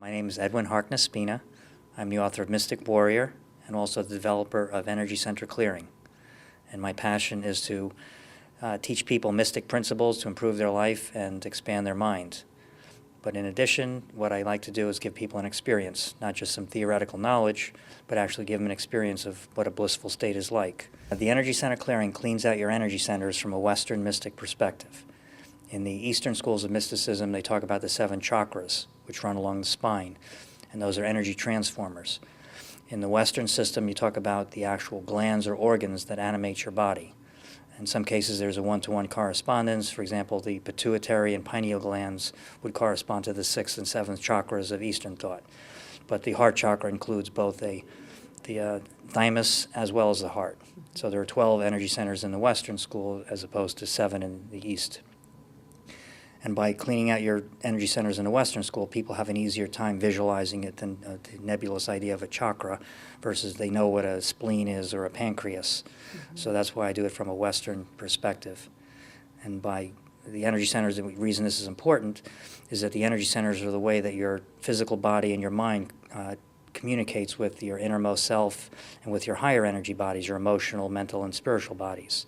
My name is Edwin Harkness Spina. I'm the author of Mystic Warrior and also the developer of Energy Center Clearing. And my passion is to teach people mystic principles to improve their life and expand their mind. But in addition, what I like to do is give people an experience, not just some theoretical knowledge, but actually give them an experience of what a blissful state is like. The Energy Center Clearing cleans out your energy centers from a Western mystic perspective. In the Eastern schools of mysticism, they talk about the 7 chakras, which run along the spine, and those are energy transformers. In the Western system, you talk about the actual glands or organs that animate your body. In some cases, there's a one-to-one correspondence. For example, the pituitary and pineal glands would correspond to the 6th and 7th chakras of Eastern thought. But the heart chakra includes both the thymus as well as the heart. So there are 12 energy centers in the Western school as opposed to 7 in the East. And by cleaning out your energy centers in the Western school, people have an easier time visualizing it than the nebulous idea of a chakra versus they know what a spleen is or a pancreas. Mm-hmm. So that's why I do it from a Western perspective. And by the energy centers, the reason this is important is that the energy centers are the way that your physical body and your mind communicates with your innermost self and with your higher energy bodies, your emotional, mental, and spiritual bodies.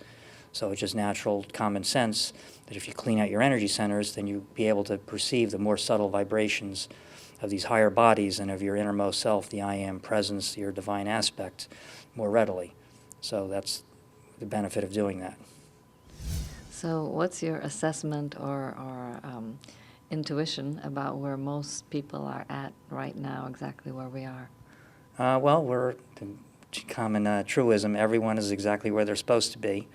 So it's just natural, common sense that if you clean out your energy centers, then you'll be able to perceive the more subtle vibrations of these higher bodies and of your innermost self, the I am presence, your divine aspect, more readily. So that's the benefit of doing that. So what's your assessment or intuition about where most people are at right now, exactly where we are? Well, we're the common truism, everyone is exactly where they're supposed to be.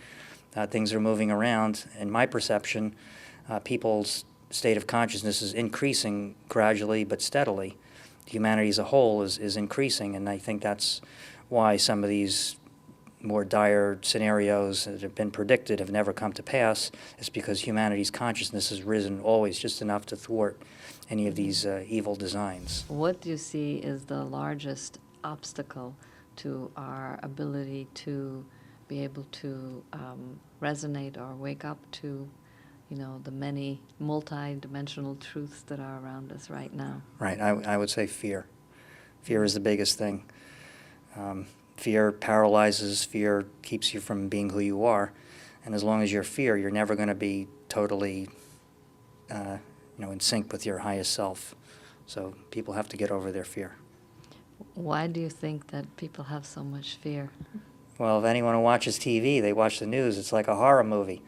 Things are moving around. In my perception, people's state of consciousness is increasing gradually but steadily. Humanity as a whole is increasing, and I think that's why some of these more dire scenarios that have been predicted have never come to pass. It's because humanity's consciousness has risen always just enough to thwart any of these evil designs. What do you see is the largest obstacle to our ability to be able to resonate or wake up to, the many multi-dimensional truths that are around us right now? Right. I would say fear. Fear is the biggest thing. Fear paralyzes. Fear keeps you from being who you are. And as long as you're fear, you're never going to be totally, in sync with your highest self. So people have to get over their fear. Why do you think that people have so much fear? Well, if anyone who watches TV, they watch the news, it's like a horror movie.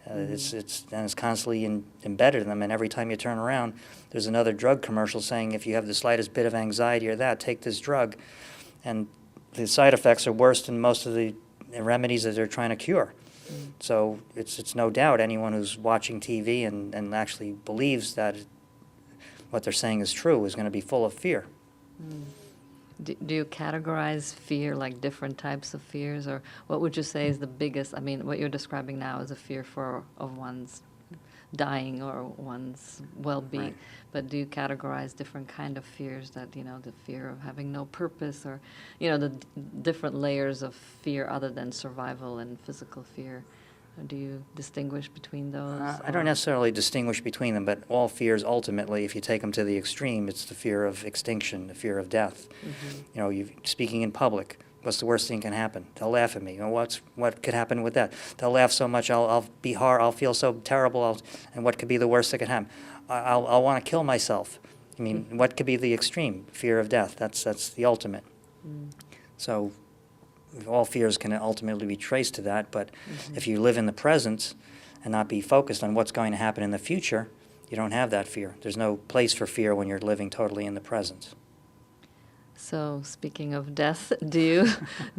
It's constantly embedded in them, and every time you turn around, there's another drug commercial saying if you have the slightest bit of anxiety or that, take this drug. And the side effects are worse than most of the remedies that they're trying to cure. So it's no doubt anyone who's watching TV and actually believes that what they're saying is true is going to be full of fear. Do you categorize fear like different types of fears, or what would you say is the biggest? I mean, what you're describing now is a fear of one's dying or one's well-being. Right. But do you categorize different kind of fears that, the fear of having no purpose or, the different layers of fear other than survival and physical fear? Do you distinguish between those? I don't necessarily distinguish between them, but all fears ultimately, if you take them to the extreme, it's the fear of extinction, the fear of death. Mm-hmm. You speaking in public, what's the worst thing can happen? They'll laugh at me. What could happen with that? They'll laugh so much, I'll be hard, I'll feel so terrible, and what could be the worst that could happen? I'll want to kill myself. I mean, what could be the extreme? Fear of death. That's the ultimate. So all fears can ultimately be traced to that, but if you live in the present and not be focused on what's going to happen in the future, you don't have that fear. There's no place for fear when you're living totally in the present. So, speaking of death, do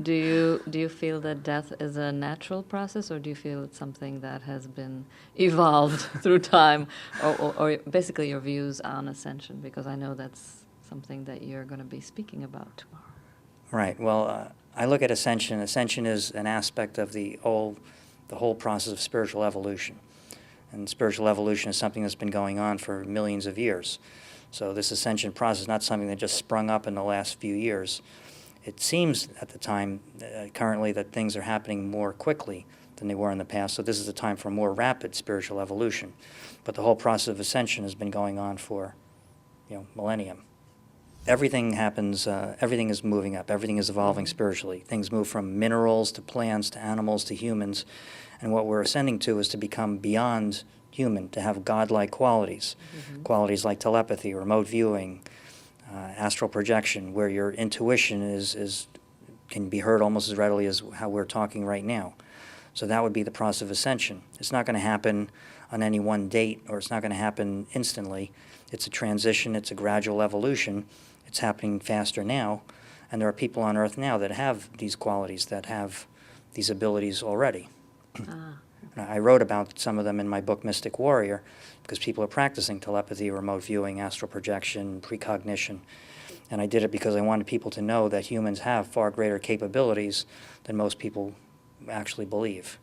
you feel that death is a natural process, or do you feel it's something that has been evolved through time, or basically your views on ascension? Because I know that's something that you're going to be speaking about tomorrow. Right. Well, I look at ascension. Ascension is an aspect of the whole process of spiritual evolution. And spiritual evolution is something that's been going on for millions of years. So this ascension process is not something that just sprung up in the last few years. It seems at the time, currently, that things are happening more quickly than they were in the past. So this is a time for more rapid spiritual evolution. But the whole process of ascension has been going on for, millennium. everything happens, everything is moving up, everything is evolving spiritually. Things move from minerals to plants to animals to humans, and what we're ascending to is to become beyond human, to have godlike qualities, qualities like telepathy, remote viewing, astral projection, where your intuition can be heard almost as readily as how we're talking right now. So that would be the process of ascension. It's not going to happen on any one date, or it's not going to happen instantly. It's a transition, it's a gradual evolution. It's happening faster now, and there are people on Earth now that have these qualities, that have these abilities already. I wrote about some of them in my book, Mystic Warrior, because people are practicing telepathy, remote viewing, astral projection, precognition. And I did it because I wanted people to know that humans have far greater capabilities than most people actually believe.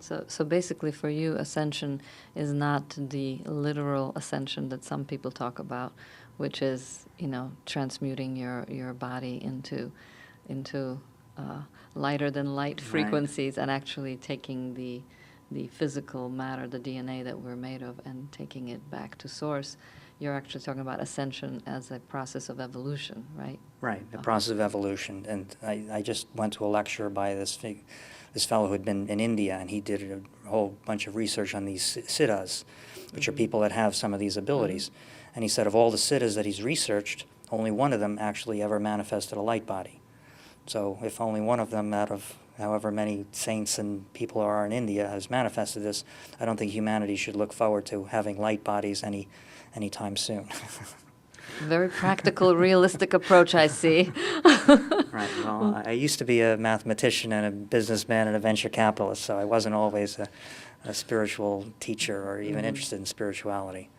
So basically for you, ascension is not the literal ascension that some people talk about, which is, transmuting your body into lighter than light frequencies, and actually taking the physical matter, the DNA that we're made of, and taking it back to source. You're actually talking about ascension as a process of evolution, right? Right, the process of evolution. And I just went to a lecture by this fellow who had been in India, and he did a whole bunch of research on these siddhas, which are people that have some of these abilities. And he said of all the siddhas that he's researched, only one of them actually ever manifested a light body. So if only one of them out of however many saints and people are in India has manifested this, I don't think humanity should look forward to having light bodies anytime soon. Very practical, realistic approach, I see. Right. Well, I used to be a mathematician and a businessman and a venture capitalist, so I wasn't always a spiritual teacher or even interested in spirituality.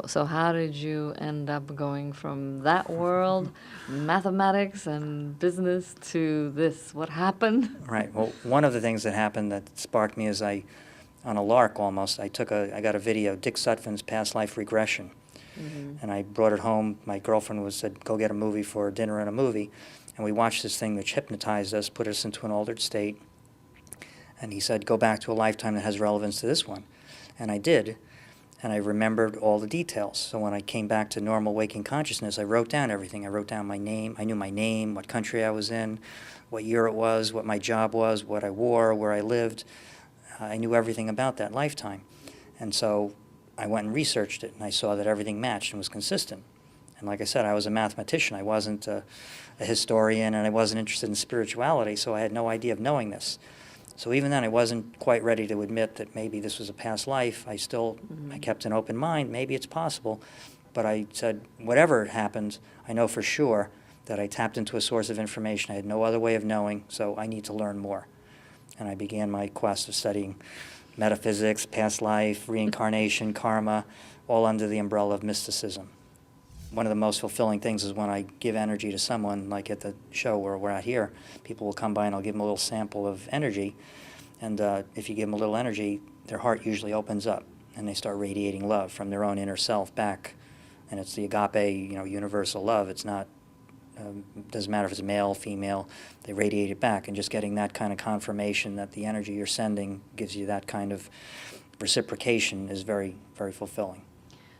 So how did you end up going from that world, mathematics and business, to this? What happened? Right. Well, one of the things that happened that sparked me is on a lark almost, I got a video, Dick Sutphin's Past Life Regression. And I brought it home. My girlfriend said, go get a movie for dinner and a movie. And we watched this thing which hypnotized us, put us into an altered state. And he said, go back to a lifetime that has relevance to this one. And I did. And I remembered all the details. So when I came back to normal waking consciousness, I wrote down everything. I wrote down my name. I knew my name, what country I was in, what year it was, what my job was, what I wore, where I lived. I knew everything about that lifetime. And so I went and researched it, and I saw that everything matched and was consistent. And like I said, I was a mathematician. I wasn't a historian, and I wasn't interested in spirituality, so I had no idea of knowing this. So even then, I wasn't quite ready to admit that maybe this was a past life. I kept an open mind. Maybe it's possible. But I said, whatever happened, I know for sure that I tapped into a source of information I had no other way of knowing, so I need to learn more. And I began my quest of studying metaphysics, past life, reincarnation, karma, all under the umbrella of mysticism. One of the most fulfilling things is when I give energy to someone, like at the show where we're at here, people will come by and I'll give them a little sample of energy, and if you give them a little energy, their heart usually opens up, and they start radiating love from their own inner self back, and it's the agape, universal love. It's not, doesn't matter if it's male, female, they radiate it back, and just getting that kind of confirmation that the energy you're sending gives you that kind of reciprocation is very, very fulfilling.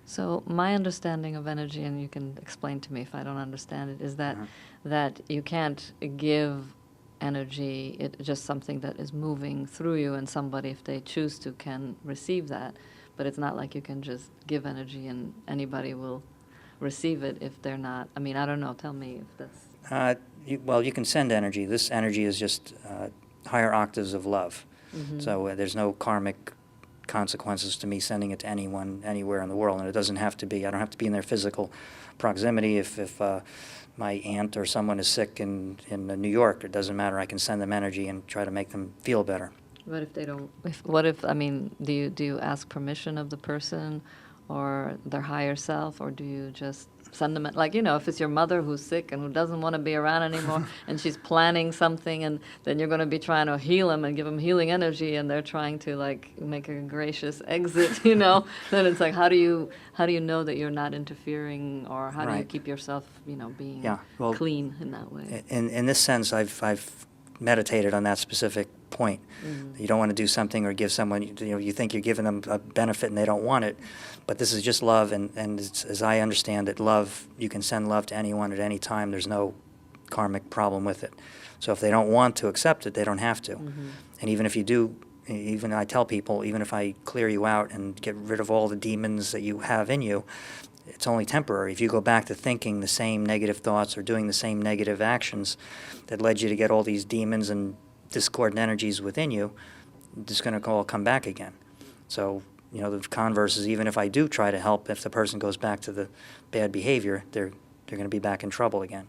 So my understanding of energy, and you can explain to me if I don't understand it, is that that you can't give energy. It's just something that is moving through you, and somebody, if they choose to, can receive that. But it's not like you can just give energy and anybody will receive it if they're not. I mean, I don't know. Tell me if that's... Well, you can send energy. This energy is just higher octaves of love. So there's no karmic consequences to me sending it to anyone, anywhere in the world. And it doesn't have to be, I don't have to be in their physical proximity. If my aunt or someone is sick in New York, it doesn't matter. I can send them energy and try to make them feel better. But if they don't, I mean, do you ask permission of the person or their higher self, or do you just send them, like, if it's your mother who's sick and who doesn't want to be around anymore and she's planning something, and then you're going to be trying to heal them and give them healing energy, and they're trying to, like, make a gracious exit, then it's like, how do you know that you're not interfering, or how do you keep yourself, being clean in that way? In this sense, I've meditated on that specific point. You don't want to do something or give someone, you think you're giving them a benefit and they don't want it. But this is just love, and it's, as I understand it, love, you can send love to anyone at any time. There's no karmic problem with it. So if they don't want to accept it, they don't have to. And even if you do, even I tell people, even if I clear you out and get rid of all the demons that you have in you, it's only temporary. If you go back to thinking the same negative thoughts or doing the same negative actions that led you to get all these demons and discordant energies within you, it's going to all come back again. So, the converse is, even if I do try to help, if the person goes back to the bad behavior, they're going to be back in trouble again.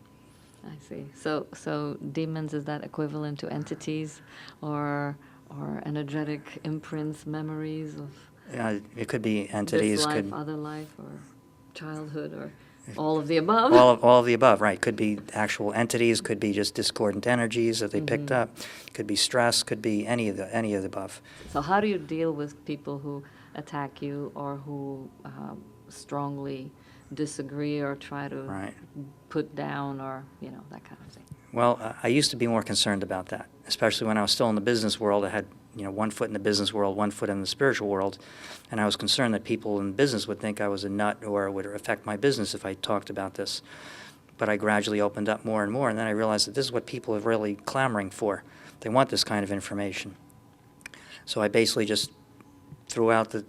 I see. So demons, is that equivalent to entities or energetic imprints, memories of It could be entities, this life, could other life, or childhood, or all of the above? all of the above, right? Could be actual entities, could be just discordant energies that they picked up, could be stress, could be any of the above. So how do you deal with people who attack you or who strongly disagree or try to put down, or that kind of thing? Well, I used to be more concerned about that, especially when I was still in the business world. I had 1 foot in the business world, 1 foot in the spiritual world, and I was concerned that people in business would think I was a nut or it would affect my business if I talked about this. But I gradually opened up more and more, and then I realized that this is what people are really clamoring for. They want this kind of information. So I basically just threw out the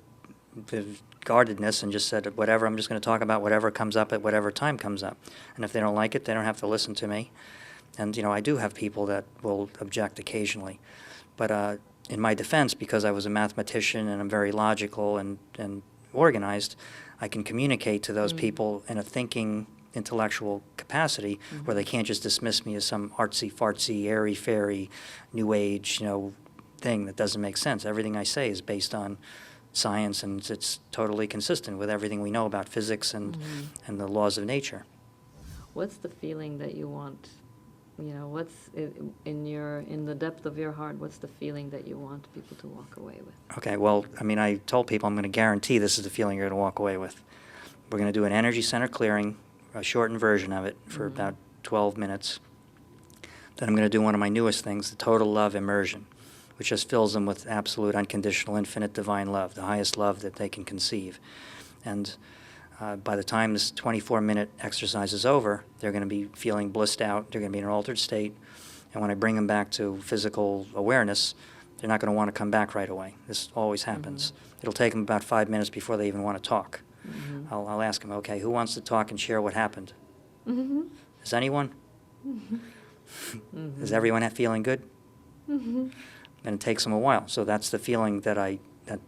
guardedness and just said, whatever, I'm just going to talk about whatever comes up at whatever time comes up. And if they don't like it, they don't have to listen to me. And, I do have people that will object occasionally. But in my defense, because I was a mathematician and I'm very logical and organized, I can communicate to those people in a thinking, intellectual capacity where they can't just dismiss me as some artsy-fartsy, airy-fairy, new age, thing that doesn't make sense. Everything I say is based on science, and it's totally consistent with everything we know about physics and the laws of nature. What's the feeling that you want? What's in the depth of your heart, what's the feeling that you want people to walk away with? Okay, well, I told people I'm going to guarantee this is the feeling you're going to walk away with. We're going to do an energy center clearing, a shortened version of it for about 12 minutes. Then I'm going to do one of my newest things, the total love immersion, which just fills them with absolute, unconditional, infinite divine love, the highest love that they can conceive. And by the time this 24-minute exercise is over, they're going to be feeling blissed out. They're going to be in an altered state. And when I bring them back to physical awareness, they're not going to want to come back right away. This always happens. It'll take them about 5 minutes before they even want to talk. I'll ask them, okay, who wants to talk and share what happened? Is anyone? Is everyone feeling good? And it takes them a while. So that's the feeling that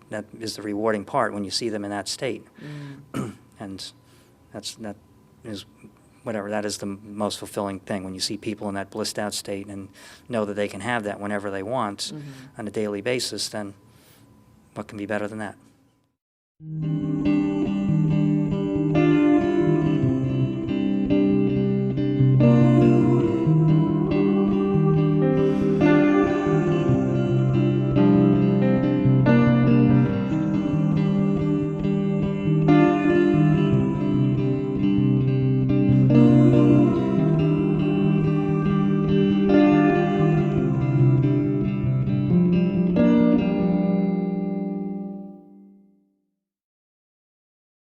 that is the rewarding part when you see them in that state. And that is the most fulfilling thing, when you see people in that blissed out state and know that they can have that whenever they want on a daily basis. Then what can be better than that?